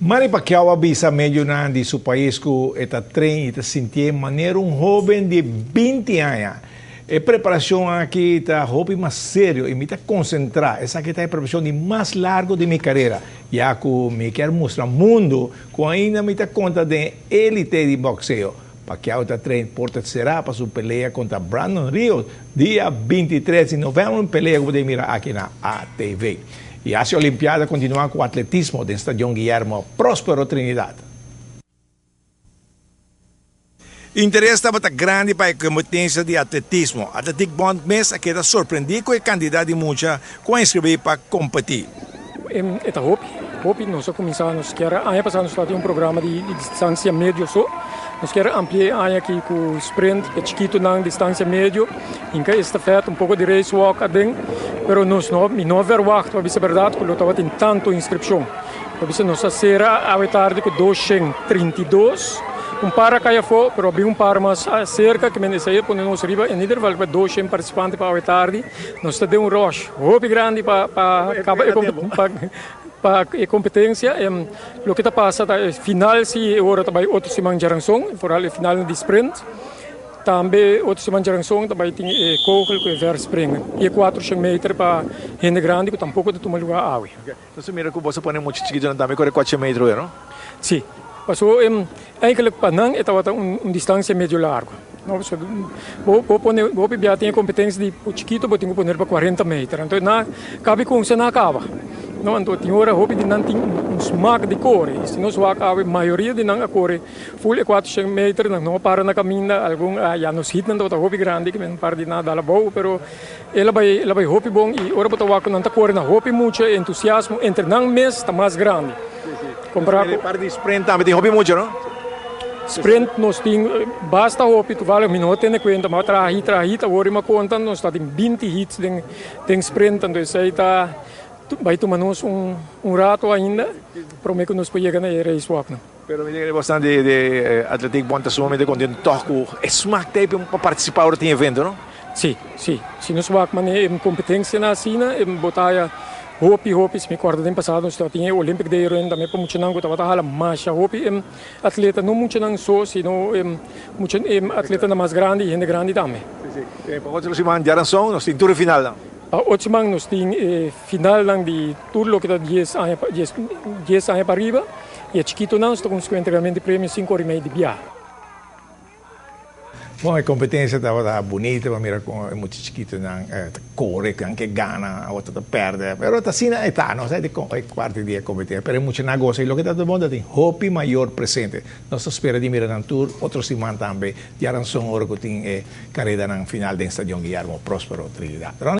Manny Pacquiao avisa medio de su país que está trem está sintiendo maneira jovem de 20 anos. A preparação aqui está hobby mais sério e me está concentrar. Essa aqui está a preparação de mais largo de minha carreira. Já que me quero mostrar ao mundo que ainda me está conta de elite de boxeo. Pacquiao está treinando porta será para sua peleia contra Brandon Rios dia 23 de novembro, peleia que você mirar aqui na ATV. E a Olimpiada continua com o atletismo do Estádio Guilherme Próspero Trinidad. O interesse estava grande para a competência de atletismo. Atletic Bond Mes aqui está surpreendido com o candidato de muita com inscrever para competir. Eta hopi nós começamos quer ano passado nós tínhamos programa de distância médio só. Nós queremos ampliar aqui com o sprint, que é chiquito na distância médio, em que estafeta, pouco de race walk, mas nós não verwacht, para ser verdade, que estava tendo tanto inscrição. Para nós fazer a tarde com 232, para caia fora, mas abrir par mais cerca, que me disse, quando nós arriba, em Niederwald, para 200 participantes para a tarde, nós temos rush, hobby grande para a competência, o que está passando, final se agora também outro semana de Jaransong, por ali final de sprint, também outro semana de Jaransong também tem kogel que ver spring, e 400 metros para gente grande que tampouco de tomar lugar água. Então você mira que você põe muito chiquito também com 400 metros, não? Sim, passou eigenlijk para não estava distância médio largo. Vou pegar tem competência de chiquito, vou ter que pôr para 40 metros, então na cabe com você não acaba. Não, então tem hora hobby de não tem smack de cor. Se nós a maioria de não a cor full 400 metros não para na caminha algum já nos hit não tá hobby grande que não para de nada lá bom, pero ela vai hobby bom e hora botar o não tá cor na hobby muito entusiasmo entre não mês está mais grande. Comprar para de sprint também tem hobby muito, não? Sprint nós tem basta hobby tu vale minuto tem conta mas trahi agora uma conta nós está tem 20 hits tem sprint então isso aí tá vai tomar nós rato ainda, prometo que nós podemos chegar na race walk. Pero me diga bastante de Atletic Bond está sumamente contente com o Smack Tape para participar agora tem evento, não? Sim. Se nós vamos ter competência na China, botar hopi, se me acordo do passado, nós tínhamos o Olympic Day também para muito não, estava a mais hopi, atleta não muito não só, sino muito atleta mais grande e gente grande também. Sim. Para outros semana de Aranção, nós temos tour final lá. Hoje nós temos final de tudo que está 10 anos para arriba e é chiquito não, estamos com integralmente prêmio 5 horas e meia de viagem. Bom, a competência estava bonita, mas mira como é muito chiquito, corre, anche gana, a outra perde, mas está assim, está, não sei de quarto dia competência, mas é muito negócio, e o que está todo mundo tem hopi maior presente. Nós esperamos de mirar na tour, outro semana também, de Aranção, hora que tem carreira na final do Estádio Guilherme Próspero Trinidad.